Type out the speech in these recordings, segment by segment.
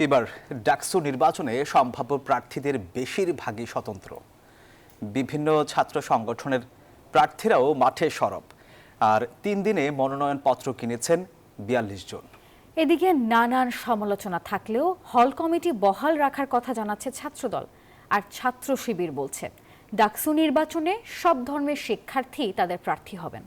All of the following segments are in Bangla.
এবার ডাকসু নির্বাচনে সম্ভাব্য প্রার্থীদের বেশিরভাগই স্বতন্ত্র। বিভিন্ন ছাত্র সংগঠনের প্রার্থীরাও মাঠে সরব। আর 3 দিনে মনোনয়নপত্র কিনেছেন 42 জন। এদিকে নানান সমালোচনা থাকলেও হল কমিটি বহাল রাখার কথা জানাচ্ছে ছাত্রদল। আর ছাত্র শিবির বলছে, ডাকসু নির্বাচনে সব ধর্মের শিক্ষার্থী তাদের প্রার্থী হবেন।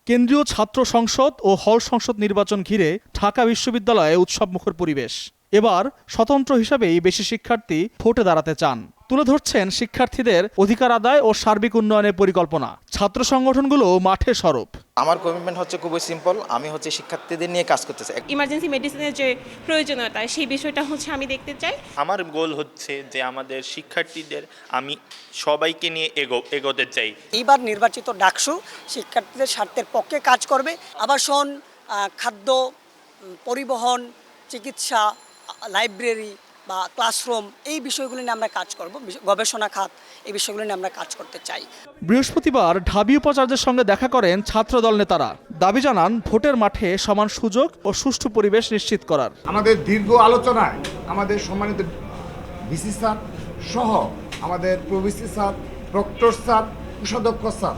কেন্দ্রীয় ছাত্র সংসদ ও হল সংসদ নির্বাচন ঘিরে ঢাকা বিশ্ববিদ্যালয়ে উৎসবমুখর পরিবেশ। এবার স্বতন্ত্র হিসাবেই বেশি শিক্ষার্থী ভোটে দাঁড়াতে চান। তুলে ধরছেন শিক্ষার্থীদের অধিকার আদায় ও সার্বিক উন্নয়নের পরিকল্পনা। ছাত্র সংগঠনগুলো মাঠে সরব। আমার কমিটমেন্ট হচ্ছে খুবই সিম্পল, আমি শিক্ষার্থীদের নিয়ে কাজ করতে চাই। ইমার্জেন্সি মেডিসিনের যে প্রয়োজনীয়তা সেই বিষয়টা আমি দেখতে চাই। আমার গোল হচ্ছে যে আমাদের শিক্ষার্থীদের আমি সবাইকে নিয়ে এগোতে চাই। এইবার নির্বাচিত ডাকসু শিক্ষার্থীদের স্বার্থের পক্ষে কাজ করবে। আবাসন, খাদ্য, পরিবহন, চিকিৎসা, লাইব্রেরি বা ক্লাসরুম, এই বিষয়গুলো নিয়ে আমরা কাজ করব। গবেষণা খাত, এই বিষয়গুলো নিয়ে আমরা কাজ করতে চাই। বৃহস্পতিবার ঢাবি উপাচার্যের সঙ্গে দেখা করেন ছাত্রদল নেতারা। দাবি জানান ভোটের মাঠে সমান সুযোগ ও সুষ্ঠু পরিবেশ নিশ্চিত করার। আমাদের দীর্ঘ আলোচনায় আমাদের সম্মানিত ভিসি স্যার সহ আমাদের প্রভিসি স্যার, প্রক্টর স্যার, কোষাধ্যক্ষ স্যার,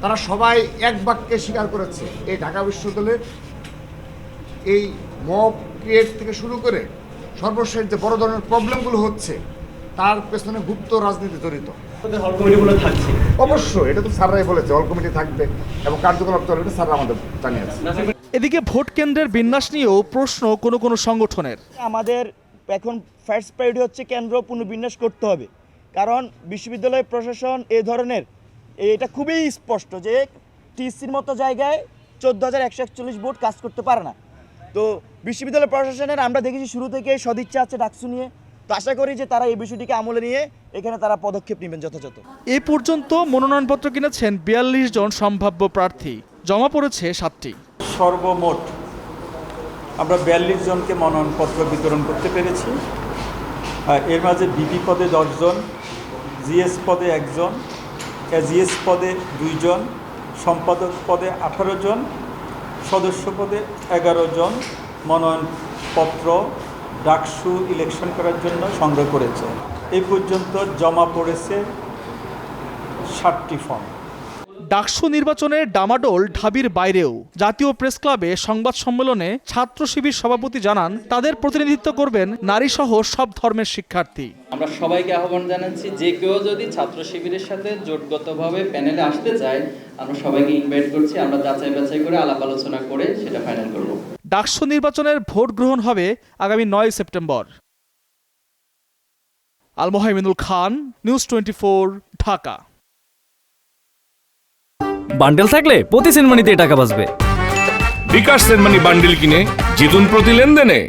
তারা সবাই এক বাক্যে স্বীকার করেছে এই ঢাকা বিশ্ববিদ্যালয়ের এই মব ক্রিয়েট থেকে শুরু করে সর্বশেষ যে বড় ধরনের প্রবলেমগুলো হচ্ছে তার পেছনে গুপ্ত রাজনীতি জড়িত। অবশ্যই এটা তো স্যাররাই বলেছে, হল কমিটি থাকবে এবং কার্যকলাপ চলবে, স্যাররা আমাদের জানিয়েছে। এদিকে ভোট কেন্দ্রের বিন্যাস নিয়েও প্রশ্ন কোনো সংগঠনের। আমাদের এখন ফার্স্ট প্রায়োরিটি হচ্ছে কেন্দ্র পুনর্বিন্যাস করতে হবে, কারণ বিশ্ববিদ্যালয় প্রশাসন এ ধরনের এটা খুবই স্পষ্ট যে টিসির মতো জায়গায় 14,141 ভোট কাজ করতে পারে না। তো বিশ্ববিদ্যালয় প্রশাসনের আমরা দেখেছি শুরু থেকে সদিচ্ছা আছে ডাকসু নিয়ে। তো আশা করি যে তারা এই বিষয়টিকে আমলে নিয়ে এখানে তারা পদক্ষেপ নেবেন যথাযথ। এ পর্যন্ত মনোনয়নপত্র কিনেছেন 42 জন সম্ভাব্য প্রার্থী। জমা পড়েছে 7টি। সর্বমোট আমরা 42 জনকে মনোনয়নপত্র বিতরণ করতে পেরেছি। এর মাঝে ভিপি পদে 10 জন, জিএস পদে 1 জন, এজিএস পদে 2 জন, সম্পাদক পদে 18 জন, সদস্য পদে 11 জন মনোনয়নপত্র ডাকসু ইলেকশন করার জন্য সংগ্রহ করেছে। এই পর্যন্ত জমা পড়েছে 60টি ফর্ম। ডাকসু নির্বাচনের ডামাডোল ঢাবির বাইরেও। জাতীয় প্রেস ক্লাবে সংবাদ সম্মেলনে ছাত্র শিবির সভাপতি জানান, তাদের প্রতিনিধিত্ব করবেন নারীসহ সব ধর্মের শিক্ষার্থী। আমরা সবাইকে আহ্বান জানাচ্ছি, যে কেউ যদি ছাত্র শিবিরের সাথে জোটগতভাবে প্যানেলে আসতে চায় আমরা সবাইকে ইনভাইট করছি। আমরা যাচাই বাছাই করে আলাপ আলোচনা করে সেটা ফাইনাল করব। ডাকসু নির্বাচনের ভোট গ্রহণ হবে আগামী 9 সেপ্টেম্বর। আল মোহাইমিনুল খান, নিউজ 24, ঢাকা। বান্ডেল থাকলে প্রতি সেনমানিতে টাকা বাঁচবে। বিকাশ সেনমানি বান্ডেল কিনে জিতুন প্রতি লেনদেনে।